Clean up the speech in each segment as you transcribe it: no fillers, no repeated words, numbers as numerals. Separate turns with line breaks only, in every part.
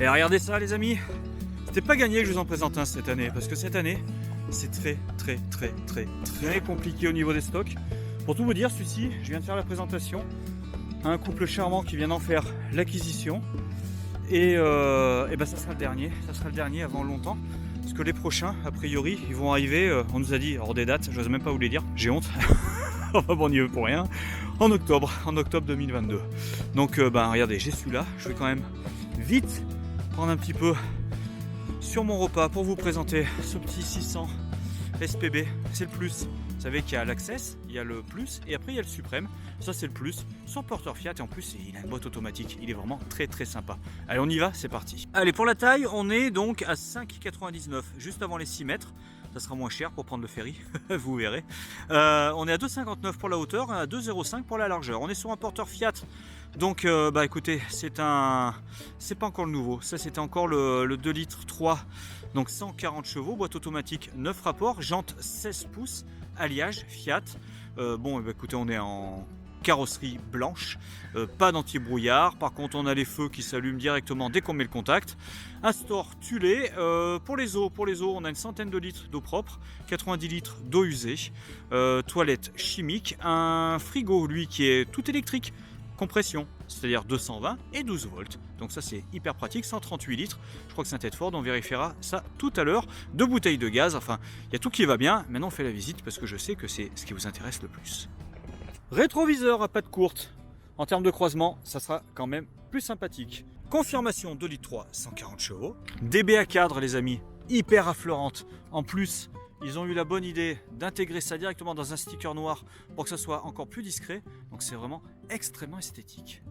Et regardez ça les amis, c'était pas gagné que je vous en présente un cette année, parce que cette année, c'est très compliqué au niveau des stocks. Pour tout vous dire, celui-ci, je viens de faire la présentation à un couple charmant qui vient d'en faire l'acquisition. Et ben ça sera le dernier avant longtemps. Parce que les prochains, a priori, ils vont arriver, on nous a dit, hors des dates, je n'ose même pas vous les dire, j'ai honte. Enfin bon, on y veut pour rien. En octobre 2022. Donc regardez, j'ai celui-là, je vais quand même vite prendre un petit peu sur mon repas pour vous présenter ce petit 600 SPB, c'est le plus. Vous savez qu'il y a l'Access, il y a le plus et après il y a le Suprême. Ça c'est le plus, son porteur Fiat et en plus il a une boîte automatique. Il est vraiment très sympa. Allez on y va, c'est parti. Allez pour la taille, on est donc à 5,99 juste avant les 6 mètres. Ça sera moins cher pour prendre le ferry, vous verrez. On est à 2,59 pour la hauteur, à 2,05 pour la largeur. On est sur un porteur Fiat. Donc écoutez, c'est pas encore le nouveau. Ça c'était encore le 2 litres 3. Donc 140 chevaux, boîte automatique 9 rapports, jantes 16 pouces, alliage Fiat. Écoutez, on est en carrosserie blanche, pas d'anti-brouillard. Par contre, on a les feux qui s'allument directement dès qu'on met le contact. Un store Tulé. Pour les eaux, on a une centaine de litres d'eau propre, 90 litres d'eau usée, toilette chimique, un frigo, lui, qui est tout électrique. Compression, c'est-à-dire 220 et 12 volts. Donc ça c'est hyper pratique, 138 litres. Je crois que c'est un Tedford, on vérifiera ça tout à l'heure. 2 bouteilles de gaz, enfin il y a tout qui va bien. Maintenant on fait la visite parce que je sais que c'est ce qui vous intéresse le plus. Rétroviseur à pattes courtes. En termes de croisement, ça sera quand même plus sympathique. Confirmation 2 litres 3, 140 chevaux. DBA cadre les amis, hyper affleurante. En plus, ils ont eu la bonne idée d'intégrer ça directement dans un sticker noir pour que ça soit encore plus discret. Donc c'est vraiment extrêmement esthétique.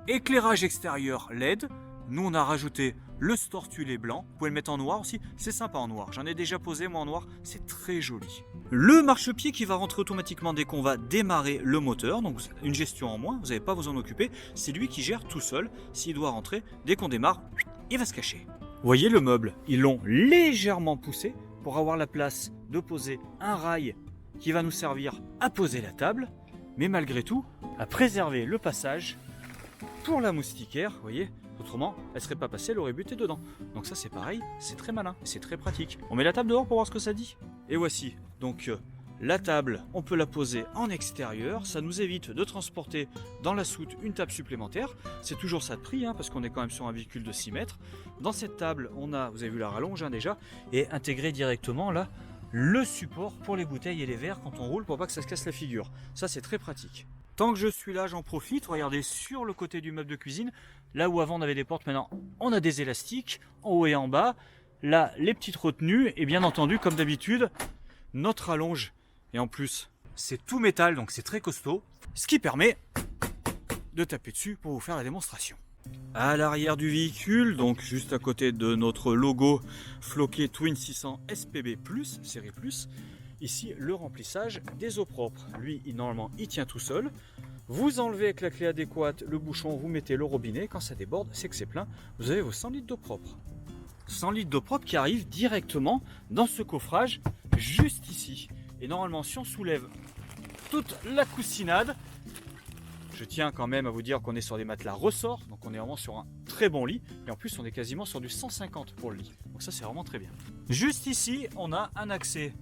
Éclairage extérieur LED. Nous on a rajouté le store Tulé blanc. Vous pouvez le mettre en noir aussi. C'est sympa en noir. J'en ai déjà posé moi en noir. C'est très joli. Le marchepied qui va rentrer automatiquement dès qu'on va démarrer le moteur. Donc une gestion en moins. Vous n'avez pas à vous en occuper. C'est lui qui gère tout seul. S'il doit rentrer, dès qu'on démarre, il va se cacher. Vous voyez le meuble, ils l'ont légèrement poussé pour avoir la place de poser un rail qui va nous servir à poser la table, mais malgré tout, à préserver le passage pour la moustiquaire, vous voyez, autrement, elle ne serait pas passée, elle aurait buté dedans. Donc ça c'est pareil, c'est très malin, c'est très pratique. On met la table dehors pour voir ce que ça dit. Et voici, donc la table, on peut la poser en extérieur, ça nous évite de transporter dans la soute une table supplémentaire. C'est toujours ça de prix, parce qu'on est quand même sur un véhicule de 6 mètres. Dans cette table, on a, vous avez vu la rallonge déjà, et intégré directement là, le support pour les bouteilles et les verres quand on roule pour pas que ça se casse la figure. Ça c'est très pratique. Tant que je suis là, j'en profite. Regardez sur le côté du meuble de cuisine, là où avant on avait des portes, maintenant on a des élastiques en haut et en bas. Là, les petites retenues et bien entendu, comme d'habitude, notre rallonge. Et en plus, c'est tout métal, donc c'est très costaud, ce qui permet de taper dessus pour vous faire la démonstration. À l'arrière du véhicule, donc juste à côté de notre logo floqué Twin 600 SPB+, série plus, ici le remplissage des eaux propres. Lui, normalement, il tient tout seul. Vous enlevez avec la clé adéquate le bouchon, vous mettez le robinet. Quand ça déborde, c'est que c'est plein. Vous avez vos 100 litres d'eau propre. 100 litres d'eau propre qui arrivent directement dans ce coffrage, juste ici. Et normalement, si on soulève toute la coussinade, je tiens quand même à vous dire qu'on est sur des matelas ressort, donc on est vraiment sur un très bon lit. Et en plus, on est quasiment sur du 150 pour le lit. Donc ça, c'est vraiment très bien. Juste ici, on a un accès.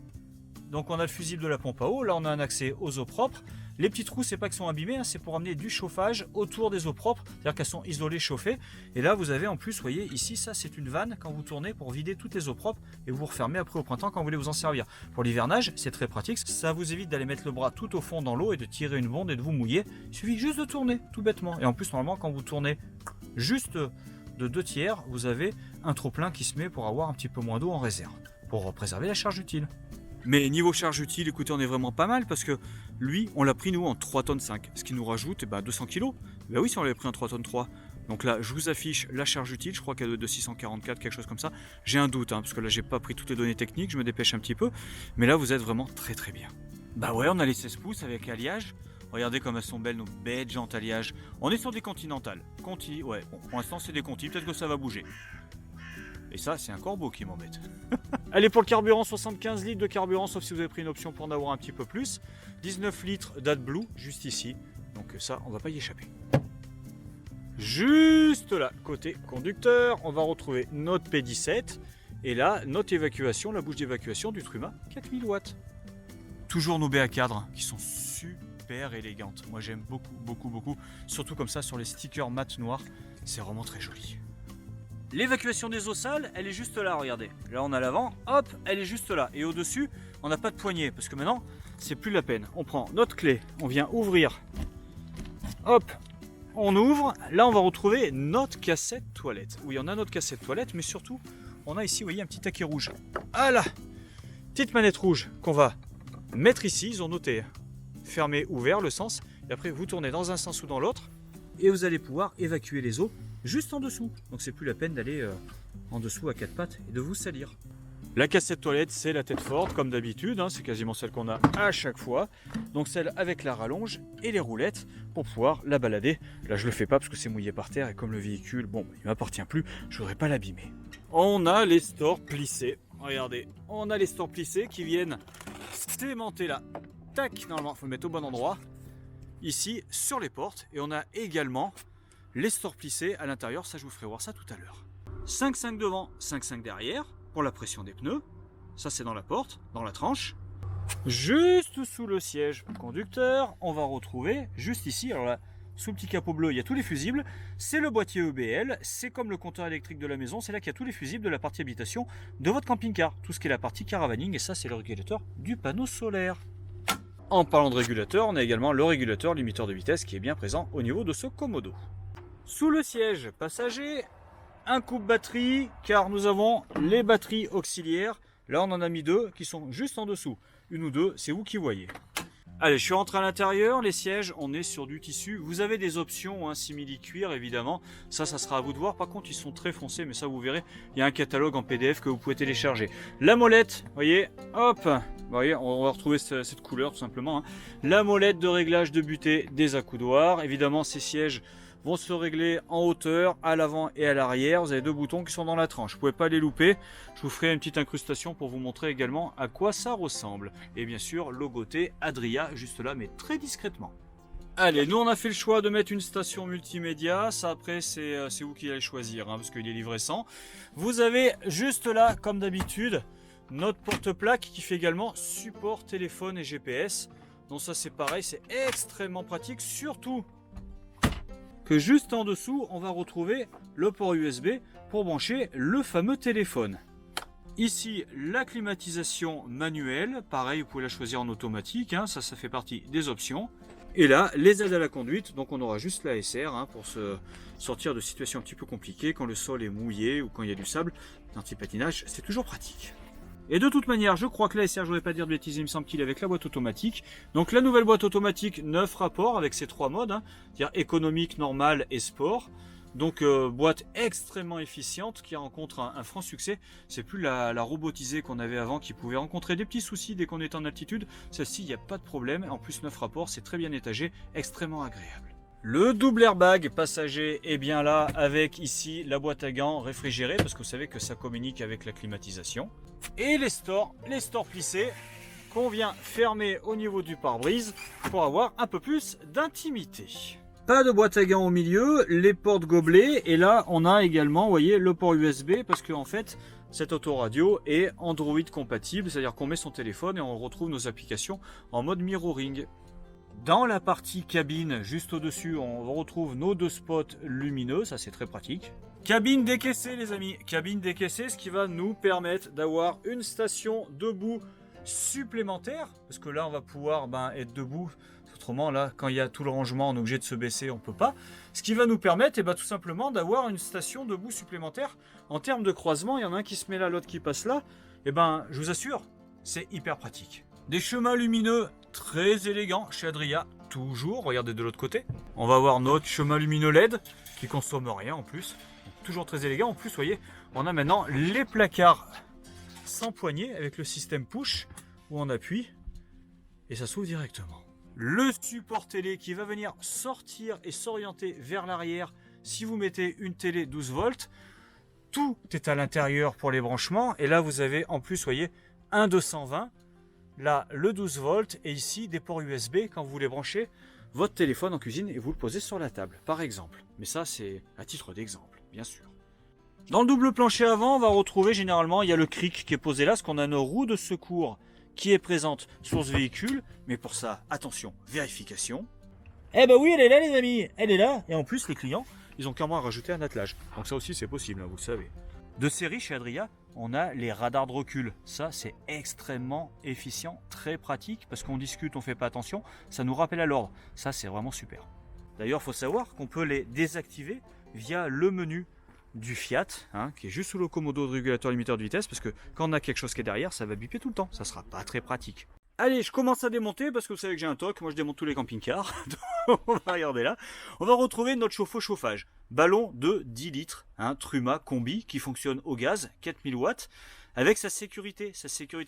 Donc on a le fusible de la pompe à eau. Là, on a un accès aux eaux propres. Les petits trous, c'est pas qu'ils sont abîmés, c'est pour amener du chauffage autour des eaux propres, c'est-à-dire qu'elles sont isolées, chauffées. Et là, vous avez en plus, vous voyez, ici, ça, c'est une vanne quand vous tournez pour vider toutes les eaux propres et vous refermez après au printemps quand vous voulez vous en servir. Pour l'hivernage, c'est très pratique. Ça vous évite d'aller mettre le bras tout au fond dans l'eau et de tirer une bonde et de vous mouiller. Il suffit juste de tourner, tout bêtement. Et en plus, normalement, quand vous tournez juste de 2 tiers, vous avez un trop-plein qui se met pour avoir un petit peu moins d'eau en réserve, pour préserver la charge utile. Mais niveau charge utile, écoutez, on est vraiment pas mal parce que lui, on l'a pris nous en 3 tonnes 5, ce qui nous rajoute 200 kg. Ben oui, si on l'avait pris en 3 tonnes 3. Donc là, je vous affiche la charge utile, je crois qu'elle est de 644, quelque chose comme ça. J'ai un doute, parce que là, j'ai pas pris toutes les données techniques, je me dépêche un petit peu. Mais là, vous êtes vraiment très bien. Bah ouais, on a les 16 pouces avec alliage. Regardez comme elles sont belles, nos belles jantes alliage. On est sur des continentales. Conti, ouais, bon, pour l'instant, c'est des conti, peut-être que ça va bouger. Et ça, c'est un corbeau qui m'embête. Allez, pour le carburant, 75 litres de carburant, sauf si vous avez pris une option pour en avoir un petit peu plus. 19 litres d'AdBlue, juste ici. Donc ça, on va pas y échapper. Juste là, côté conducteur, on va retrouver notre P17 et là, notre évacuation, la bouche d'évacuation du Truma 4000 watts. Toujours nos baies à cadre qui sont super élégantes. Moi j'aime beaucoup, surtout comme ça sur les stickers mat noirs, c'est vraiment très joli. L'évacuation des eaux sales, elle est juste là, regardez. Là on a l'avant, hop, elle est juste là. Et au-dessus, on n'a pas de poignée, parce que maintenant, c'est plus la peine. On prend notre clé, on vient ouvrir, hop, on ouvre. Là on va retrouver notre cassette toilette. Oui, on a notre cassette toilette, mais surtout, on a ici, vous voyez, un petit taquet rouge. Ah là, petite manette rouge qu'on va mettre ici, ils ont noté fermé, ouvert le sens. Et après, vous tournez dans un sens ou dans l'autre, et vous allez pouvoir évacuer les eaux juste en dessous. Donc c'est plus la peine d'aller en dessous à quatre pattes et de vous salir. La cassette toilette, c'est la tête forte comme d'habitude, hein, c'est quasiment celle qu'on a à chaque fois. Donc celle avec la rallonge et les roulettes pour pouvoir la balader. Là je le fais pas parce que c'est mouillé par terre et comme le véhicule, bon, il m'appartient plus, je voudrais pas l'abîmer. On a les stores plissés. Regardez, on a les stores plissés qui viennent s'aimanter là. Tac, normalement, il faut le mettre au bon endroit. Ici, sur les portes. Et on a également les stores plissés à l'intérieur, ça je vous ferai voir ça tout à l'heure. 5,5 devant, 5,5 derrière, pour la pression des pneus. Ça c'est dans la porte, dans la tranche. Juste sous le siège conducteur, on va retrouver, juste ici, alors là, sous le petit capot bleu, il y a tous les fusibles. C'est le boîtier EBL, c'est comme le compteur électrique de la maison, c'est là qu'il y a tous les fusibles de la partie habitation de votre camping-car. Tout ce qui est la partie caravaning, et ça c'est le régulateur du panneau solaire. En parlant de régulateur, on a également le régulateur limiteur de vitesse qui est bien présent au niveau de ce commodo. Sous le siège passager, un coupe-batterie, car nous avons les batteries auxiliaires. Là, on en a mis deux qui sont juste en dessous. Une ou deux, c'est vous qui voyez. Allez, je suis rentré à l'intérieur. Les sièges, on est sur du tissu. Vous avez des options, hein, simili-cuir, évidemment. Ça sera à vous de voir. Par contre, ils sont très foncés, mais ça, vous verrez. Il y a un catalogue en PDF que vous pouvez télécharger. La molette, vous voyez, hop. Vous voyez, on va retrouver cette couleur, tout simplement. Hein. La molette de réglage de butée des accoudoirs. Évidemment, ces sièges vont se régler en hauteur, à l'avant et à l'arrière. Vous avez deux boutons qui sont dans la tranche. Vous ne pouvez pas les louper. Je vous ferai une petite incrustation pour vous montrer également à quoi ça ressemble. Et bien sûr, logoté Adria, juste là, mais très discrètement. Allez, nous on a fait le choix de mettre une station multimédia. Ça après, c'est vous qui allez choisir, hein, parce qu'il est livré sans. Vous avez juste là, comme d'habitude, notre porte-plaque qui fait également support téléphone et GPS. Donc ça c'est pareil, c'est extrêmement pratique, surtout que juste en dessous, on va retrouver le port USB pour brancher le fameux téléphone. Ici, la climatisation manuelle, pareil, vous pouvez la choisir en automatique, hein, ça fait partie des options. Et là, les aides à la conduite, donc on aura juste la SR hein, pour se sortir de situations un petit peu compliquées, quand le sol est mouillé ou quand il y a du sable, l'anti-patinage, c'est toujours pratique. Et de toute manière, je crois que la SR, je ne voudrais pas dire de bêtises, il me semble qu'il est avec la boîte automatique. Donc la nouvelle boîte automatique, 9 rapports avec ces trois modes, hein, c'est-à-dire économique, normal et sport. Donc boîte extrêmement efficiente qui rencontre un franc succès. C'est plus la robotisée qu'on avait avant qui pouvait rencontrer des petits soucis dès qu'on est en altitude. Celle-ci, il n'y a pas de problème. En plus, 9 rapports, c'est très bien étagé, extrêmement agréable. Le double airbag passager est bien là avec ici la boîte à gants réfrigérée parce que vous savez que ça communique avec la climatisation. Et les stores plissés qu'on vient fermer au niveau du pare-brise pour avoir un peu plus d'intimité. Pas de boîte à gants au milieu, les portes gobelets et là on a également, vous voyez, le port USB parce que en fait cette autoradio est Android compatible, c'est-à-dire qu'on met son téléphone et on retrouve nos applications en mode mirroring. Dans la partie cabine, juste au-dessus, on retrouve nos deux spots lumineux, ça c'est très pratique. Cabine décaissée les amis, cabine décaissée, ce qui va nous permettre d'avoir une station debout supplémentaire, parce que là on va pouvoir être debout, autrement là quand il y a tout le rangement on est obligé de se baisser, on peut pas. Ce qui va nous permettre tout simplement d'avoir une station debout supplémentaire. En termes de croisement, il y en a un qui se met là, l'autre qui passe là, je vous assure, c'est hyper pratique. Des chemins lumineux très élégants chez Adria, toujours, regardez de l'autre côté. On va avoir notre chemin lumineux LED qui consomme rien en plus, toujours très élégant. En plus, vous voyez, on a maintenant les placards sans poignée avec le système push où on appuie et ça s'ouvre directement. Le support télé qui va venir sortir et s'orienter vers l'arrière si vous mettez une télé 12 volts. Tout est à l'intérieur pour les branchements et là vous avez en plus, vous voyez, un 220. Là, le 12 volts et ici des ports USB quand vous voulez brancher votre téléphone en cuisine et vous le posez sur la table, par exemple. Mais ça, c'est à titre d'exemple, bien sûr. Dans le double plancher avant, on va retrouver généralement, il y a le cric qui est posé là, parce qu'on a une roue de secours qui est présente sur ce véhicule. Mais pour ça, attention, vérification. Eh ben oui, elle est là les amis, elle est là. Et en plus, les clients, ils ont carrément rajouté un attelage. Donc ça aussi, c'est possible, hein, vous le savez. De série, chez Adria, on a les radars de recul. Ça, c'est extrêmement efficient, très pratique, parce qu'on discute, on fait pas attention, ça nous rappelle à l'ordre. Ça, c'est vraiment super. D'ailleurs, il faut savoir qu'on peut les désactiver via le menu du Fiat, hein, qui est juste sous le commodo de régulateur limiteur de vitesse, parce que quand on a quelque chose qui est derrière, ça va biper tout le temps. Ça sera pas très pratique. Allez, je commence à démonter, parce que vous savez que j'ai un toc. Moi, je démonte tous les camping-cars. On va regarder là. On va retrouver notre chauffe-eau chauffage. Ballon de 10 litres, hein, Truma Combi, qui fonctionne au gaz, 4000 watts, avec sa sécurité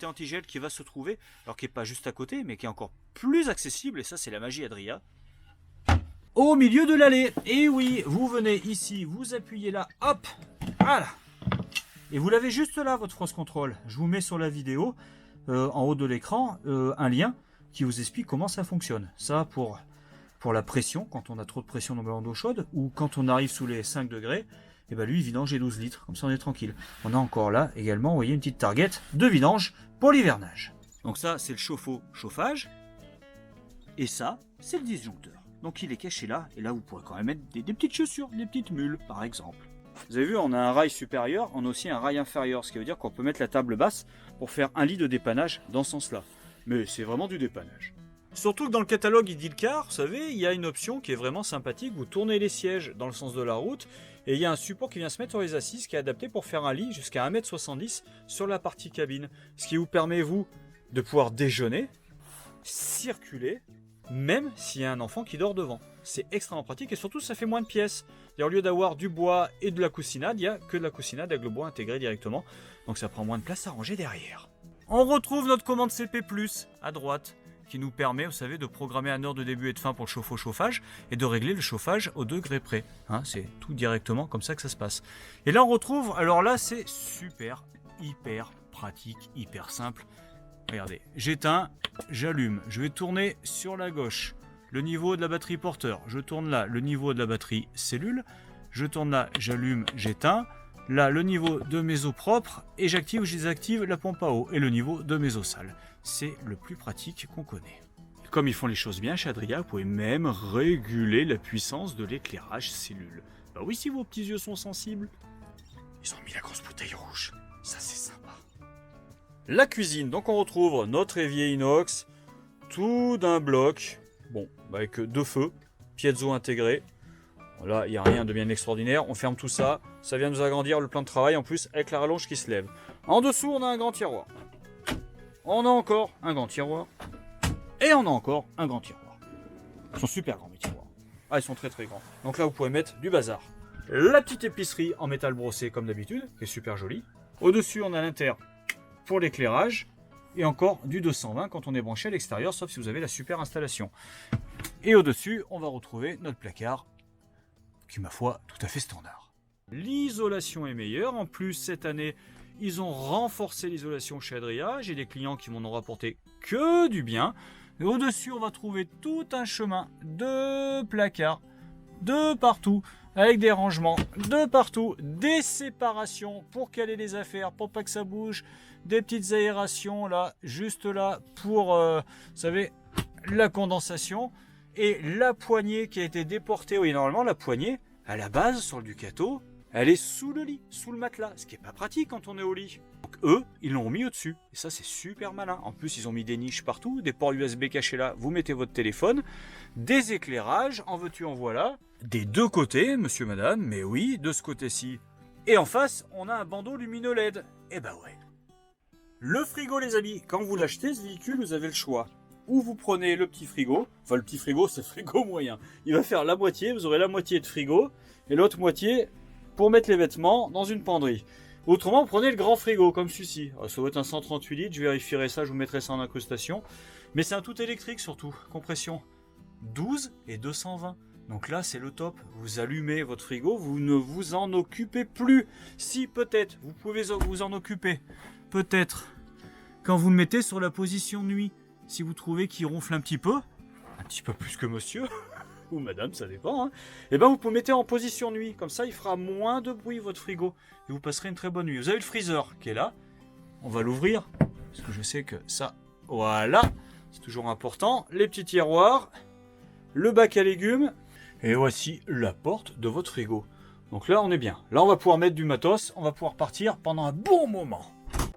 anti-gel qui va se trouver, alors qui n'est pas juste à côté, mais qui est encore plus accessible, et ça, c'est la magie Adria. Au milieu de l'allée. Et oui, vous venez ici, vous appuyez là, hop, voilà. Et vous l'avez juste là, votre France Control. Je vous mets sur la vidéo, en haut de l'écran, un lien qui vous explique comment ça fonctionne. Ça, pour la pression, quand on a trop de pression dans le ballon d'eau chaude, ou quand on arrive sous les 5 degrés, et ben lui, il vidange les 12 litres. Comme ça, on est tranquille. On a encore là, également, vous voyez, une petite target de vidange pour l'hivernage. Donc ça, c'est le chauffe-eau chauffage. Et ça, c'est le disjoncteur. Donc il est caché là, et là vous pourrez quand même mettre des petites chaussures, des petites mules par exemple. Vous avez vu, on a un rail supérieur, on a aussi un rail inférieur, ce qui veut dire qu'on peut mettre la table basse pour faire un lit de dépannage dans ce sens-là. Mais c'est vraiment du dépannage. Surtout que dans le catalogue Idilcar, vous savez, il y a une option qui est vraiment sympathique, vous tournez les sièges dans le sens de la route, et il y a un support qui vient se mettre sur les assises qui est adapté pour faire un lit jusqu'à 1,70 m sur la partie cabine. Ce qui vous permet, vous, de pouvoir déjeuner, circuler, même s'il y a un enfant qui dort devant. C'est extrêmement pratique et surtout ça fait moins de pièces. Et au lieu d'avoir du bois et de la coussinade, il n'y a que de la coussinade avec le bois intégré directement. Donc ça prend moins de place à ranger derrière. On retrouve notre commande CP+, à droite, qui nous permet, vous savez, de programmer un heure de début et de fin pour le chauffe-eau chauffage et de régler le chauffage au degré près. Hein, c'est tout directement comme ça que ça se passe. Et là on retrouve, alors là c'est super, hyper pratique, hyper simple. Regardez, j'éteins, j'allume, je vais tourner sur la gauche le niveau de la batterie porteur, je tourne là le niveau de la batterie cellule, je tourne là, j'allume, j'éteins, là le niveau de mes eaux propres et j'active ou je désactive la pompe à eau et le niveau de mes eaux sales. C'est le plus pratique qu'on connaît. Comme ils font les choses bien chez Adria, vous pouvez même réguler la puissance de l'éclairage cellule. Bah oui, si vos petits yeux sont sensibles. Ils ont mis la grosse bouteille rouge, ça c'est sympa. La cuisine, donc on retrouve notre évier inox, tout d'un bloc, bon, avec 2 feux, piezo intégré. Là, il n'y a rien de bien extraordinaire. On ferme tout ça, ça vient nous agrandir le plan de travail en plus avec la rallonge qui se lève. En dessous, on a un grand tiroir. On a encore un grand tiroir. Et on a encore un grand tiroir. Ils sont super grands mes tiroirs. Ah, ils sont très très grands. Donc là, vous pouvez mettre du bazar. La petite épicerie en métal brossé comme d'habitude, qui est super jolie. Au-dessus, on a l'inter pour l'éclairage et encore du 220 quand on est branché à l'extérieur, sauf si vous avez la super installation. Et au-dessus, on va retrouver notre placard qui, ma foi, tout à fait standard. L'isolation est meilleure. En plus, cette année, ils ont renforcé l'isolation chez Adria. J'ai des clients qui m'en ont rapporté que du bien. Et au-dessus, on va trouver tout un chemin de placards de partout, avec des rangements de partout, des séparations pour caler les affaires, pour pas que ça bouge, des petites aérations là, juste là, pour, vous savez, la condensation, et la poignée qui a été déportée. Oui, normalement, la poignée, à la base, sur le Ducato, elle est sous le lit, sous le matelas, ce qui n'est pas pratique quand on est au lit. Donc eux, ils l'ont mis au-dessus, et ça c'est super malin. En plus, ils ont mis des niches partout, des ports USB cachés là, vous mettez votre téléphone, des éclairages, en veux-tu en voilà, des deux côtés, monsieur, madame, mais oui, de ce côté-ci. Et en face, on a un bandeau lumineux LED. Eh ben ouais. Le frigo, les amis, quand vous l'achetez, ce véhicule, vous avez le choix. Ou vous prenez le petit frigo, enfin le petit frigo, c'est le frigo moyen. Il va faire la moitié, vous aurez la moitié de frigo, et l'autre moitié pour mettre les vêtements dans une penderie. Autrement, vous prenez le grand frigo, comme celui-ci. Ça doit être un 138 litres, je vérifierai ça, je vous mettrai ça en incrustation. Mais c'est un tout électrique surtout, compression 12 et 220. Donc là, c'est le top. Vous allumez votre frigo, vous ne vous en occupez plus. Si, peut-être, vous pouvez vous en occuper. Peut-être quand vous le mettez sur la position nuit. Si vous trouvez qu'il ronfle un petit petit peu plus que monsieur, ou madame, ça dépend, hein. Et ben vous pouvez mettre en position nuit, comme ça il fera moins de bruit votre frigo, et vous passerez une très bonne nuit. Vous avez le freezer qui est là, on va l'ouvrir, parce que je sais que ça, voilà, c'est toujours important. Les petits tiroirs, le bac à légumes, et voici la porte de votre frigo. Donc là on est bien, là on va pouvoir mettre du matos, on va pouvoir partir pendant un bon moment.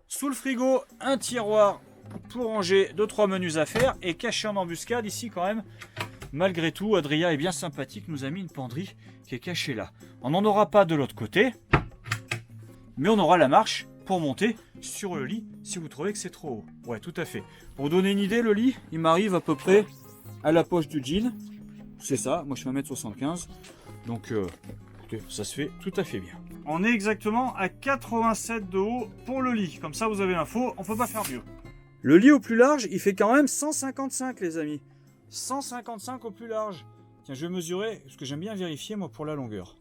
Sous le frigo, un tiroir pour ranger 2-3 menus à faire, et caché en embuscade ici quand même. Malgré tout, Adria est bien sympathique, nous a mis une penderie qui est cachée là. On n'en aura pas de l'autre côté, mais on aura la marche pour monter sur le lit si vous trouvez que c'est trop haut. Ouais, tout à fait. Pour vous donner une idée, le lit, il m'arrive à peu près à la poche du jean. C'est ça, moi je fais 1m75. Donc, écoutez, ça se fait tout à fait bien. On est exactement à 87 de haut pour le lit. Comme ça, vous avez l'info, on peut pas faire mieux. Le lit au plus large, il fait quand même 155, les amis. 155 au plus large. Tiens, je vais mesurer, parce que j'aime bien vérifier, moi, pour la longueur.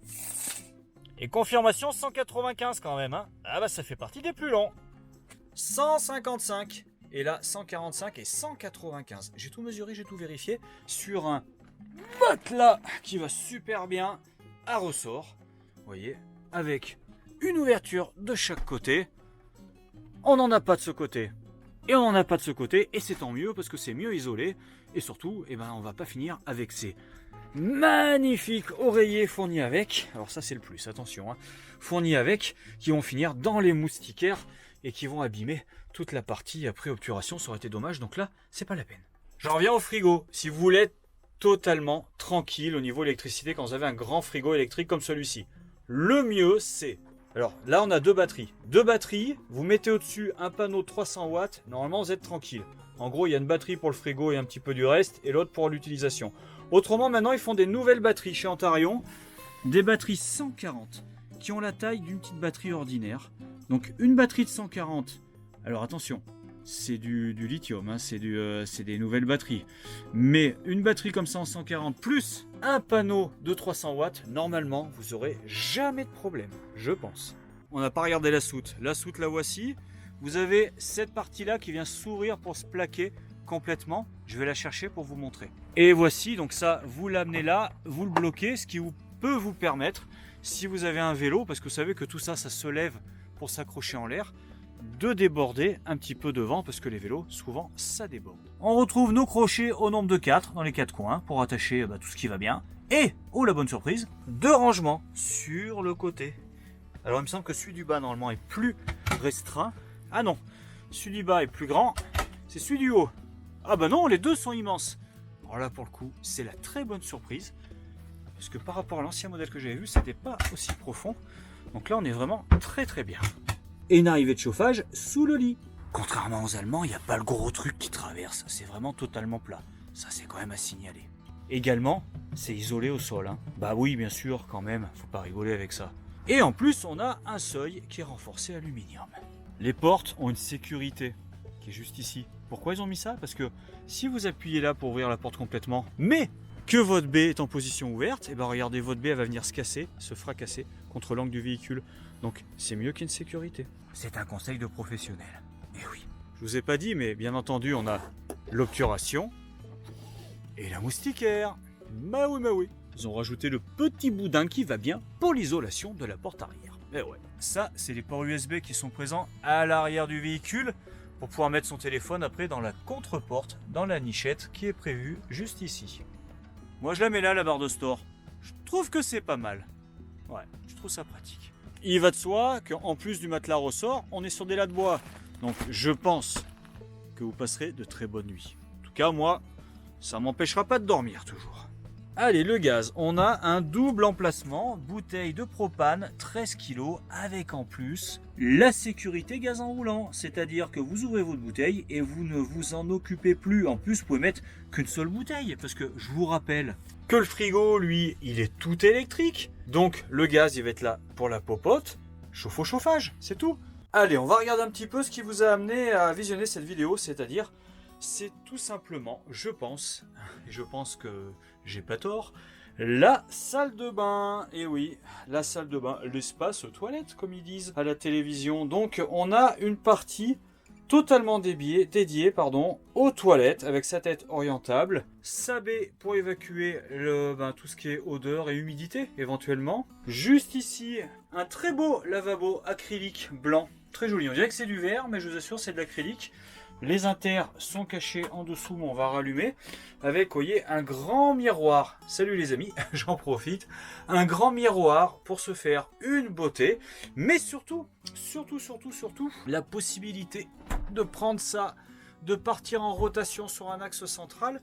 Et confirmation, 195 quand même, hein. Ah bah, ça fait partie des plus longs. 155. Et là, 145 et 195. J'ai tout mesuré, j'ai tout vérifié. Sur un matelas qui va super bien à ressort. Vous voyez, avec une ouverture de chaque côté. On n'en a pas de ce côté. Et on n'en a pas de ce côté, et c'est tant mieux parce que c'est mieux isolé. Et surtout, eh ben, on va pas finir avec ces magnifiques oreillers fournis avec. Alors ça c'est le plus, attention, hein, fournis avec, qui vont finir dans les moustiquaires et qui vont abîmer toute la partie après obturation. Ça aurait été dommage, donc là, c'est pas la peine. J'en reviens au frigo. Si vous voulez être totalement tranquille au niveau électricité quand vous avez un grand frigo électrique comme celui-ci, le mieux c'est... Alors là on a deux batteries, vous mettez au-dessus un panneau de 300 watts, normalement vous êtes tranquille. En gros il y a une batterie pour le frigo et un petit peu du reste, et l'autre pour l'utilisation. Autrement maintenant ils font des nouvelles batteries chez Antarion, des batteries 140 qui ont la taille d'une petite batterie ordinaire. Donc une batterie de 140, alors attention, c'est du lithium, hein, c'est des nouvelles batteries. Mais une batterie comme ça en 140 plus un panneau de 300 watts, normalement vous aurez jamais de problème, je pense. On n'a pas regardé la soute. La soute la voici. Vous avez cette partie là qui vient s'ouvrir pour se plaquer complètement. Je vais la chercher pour vous montrer. Et voici, donc ça vous l'amenez là, vous le bloquez, ce qui peut vous permettre, si vous avez un vélo, parce que vous savez que tout ça, ça se lève pour s'accrocher en l'air, de déborder un petit peu devant, parce que les vélos, souvent, ça déborde. On retrouve nos crochets au nombre de 4 dans les 4 coins pour attacher tout ce qui va bien. Et, oh la bonne surprise, 2 rangements sur le côté. Alors il me semble que celui du bas normalement est plus restreint. Ah non, celui du bas est plus grand, c'est celui du haut. Ah bah non, les deux sont immenses. Alors là pour le coup, c'est la très bonne surprise. Parce que par rapport à l'ancien modèle que j'avais vu, c'était pas aussi profond. Donc là on est vraiment très très bien. Et une arrivée de chauffage sous le lit. Contrairement aux Allemands, il n'y a pas le gros truc qui traverse. C'est vraiment totalement plat. Ça c'est quand même à signaler. Également, c'est isolé au sol, hein. Bah oui, bien sûr, quand même, faut pas rigoler avec ça. Et en plus, on a un seuil qui est renforcé aluminium. Les portes ont une sécurité qui est juste ici. Pourquoi ils ont mis ça? Parce que si vous appuyez là pour ouvrir la porte complètement, mais que votre baie est en position ouverte, et ben regardez, votre baie elle va venir se casser, se fracasser contre l'angle du véhicule. Donc c'est mieux qu'une sécurité. C'est un conseil de professionnel. Et oui, je vous ai pas dit, mais bien entendu, on a l'obturation et la moustiquaire. Bah oui. Ils ont rajouté le petit boudin qui va bien pour l'isolation de la porte arrière. Et ouais, ça, c'est les ports USB qui sont présents à l'arrière du véhicule pour pouvoir mettre son téléphone après dans la contre-porte, dans la nichette qui est prévue juste ici. Moi, je la mets là, la barre de store. Je trouve que c'est pas mal. Ouais, je trouve ça pratique. Il va de soi qu'en plus du matelas ressort, on est sur des lattes de bois. Donc, je pense que vous passerez de très bonnes nuits. En tout cas, moi, ça m'empêchera pas de dormir toujours. Allez, le gaz, on a un double emplacement, bouteille de propane, 13 kg, avec en plus la sécurité gaz enroulant. C'est-à-dire que vous ouvrez votre bouteille et vous ne vous en occupez plus. En plus, vous pouvez mettre qu'une seule bouteille, parce que je vous rappelle que le frigo, lui, il est tout électrique. Donc, le gaz, il va être là pour la popote, chauffe au chauffage, c'est tout. Allez, on va regarder un petit peu ce qui vous a amené à visionner cette vidéo, c'est-à-dire... c'est tout simplement, je pense que j'ai pas tort, la salle de bain. Et oui, la salle de bain, l'espace toilette comme ils disent à la télévision. Donc on a une partie totalement dédié aux toilettes avec sa tête orientable, sa baie pour évacuer tout ce qui est odeur et humidité éventuellement. Juste ici, un très beau lavabo acrylique blanc, très joli. On dirait que c'est du verre, mais je vous assure c'est de l'acrylique. Les inters sont cachés en dessous, mais on va rallumer avec, vous voyez, un grand miroir. Salut les amis, j'en profite. Un grand miroir pour se faire une beauté, mais surtout, la possibilité de prendre ça, de partir en rotation sur un axe central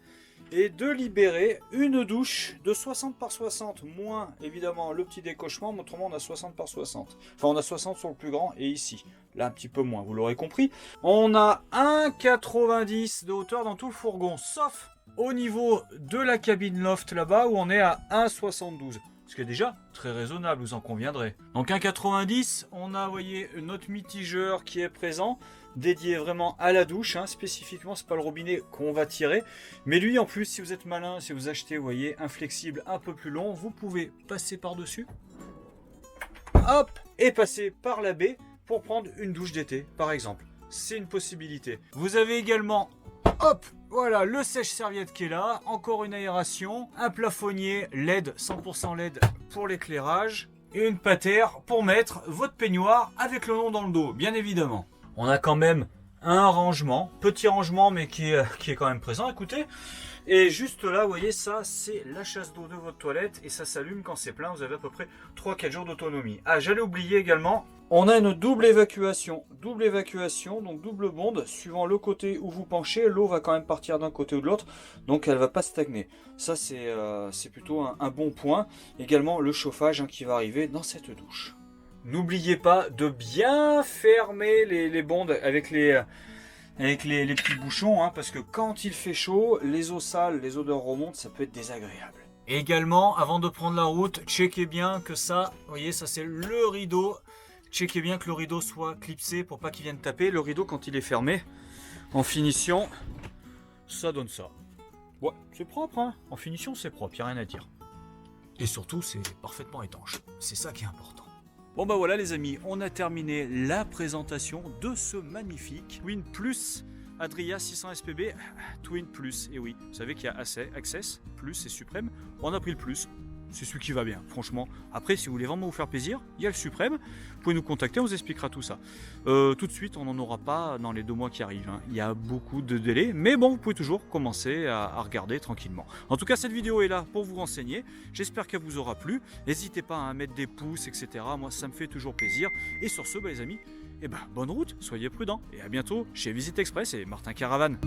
et de libérer une douche de 60 par 60, moins évidemment le petit décochement, mais autrement on a 60 par 60. Enfin on a 60 sur le plus grand et ici, là un petit peu moins, vous l'aurez compris. On a 1,90 de hauteur dans tout le fourgon, sauf au niveau de la cabine loft là-bas où on est à 1,72. Ce qui est déjà très raisonnable, vous en conviendrez. Donc 1,90, on a, vous voyez, notre mitigeur qui est présent, dédié vraiment à la douche, hein, spécifiquement, c'est pas le robinet qu'on va tirer. Mais lui, en plus, si vous êtes malin, si vous achetez, vous voyez, un flexible un peu plus long, vous pouvez passer par-dessus, hop, et passer par la baie pour prendre une douche d'été, par exemple. C'est une possibilité. Vous avez également, hop, voilà, le sèche-serviette qui est là, encore une aération, un plafonnier LED, 100% LED pour l'éclairage, et une patère pour mettre votre peignoir avec le nom dans le dos, bien évidemment. On a quand même un rangement, petit rangement, mais qui est quand même présent, écoutez. Et juste là, vous voyez, ça, c'est la chasse d'eau de votre toilette, et ça s'allume quand c'est plein, vous avez à peu près 3-4 jours d'autonomie. Ah, j'allais oublier également, on a une double évacuation, donc double bonde, suivant le côté où vous penchez, l'eau va quand même partir d'un côté ou de l'autre, donc elle va pas stagner. Ça, c'est plutôt un bon point. Également, le chauffage qui va arriver dans cette douche. N'oubliez pas de bien fermer les bondes avec les petits bouchons, hein, parce que quand il fait chaud, les eaux sales, les odeurs remontent, ça peut être désagréable. Et également, avant de prendre la route, checkez bien que ça, vous voyez, ça c'est le rideau. Checkez bien que le rideau soit clipsé pour pas qu'il vienne taper. Le rideau, quand il est fermé, en finition, ça donne ça. Ouais, c'est propre, hein. En finition, c'est propre, il n'y a rien à dire. Et surtout, c'est parfaitement étanche. C'est ça qui est important. Bon bah voilà les amis, on a terminé la présentation de ce magnifique Twin Plus Adria 600 SPB Twin Plus. Et oui, vous savez qu'il y a Access, Plus et Suprême. On a pris le Plus, c'est celui qui va bien, franchement. Après, si vous voulez vraiment vous faire plaisir, il y a le Suprême. Vous pouvez nous contacter, on vous expliquera tout ça. Tout de suite, on n'en aura pas dans les 2 mois qui arrivent, hein. Il y a beaucoup de délais, mais bon, vous pouvez toujours commencer à regarder tranquillement. En tout cas, cette vidéo est là pour vous renseigner. J'espère qu'elle vous aura plu. N'hésitez pas à mettre des pouces, etc. Moi, ça me fait toujours plaisir. Et sur ce, bah, les amis, bonne route, soyez prudents. Et à bientôt chez Visite Express et Martin Caravane.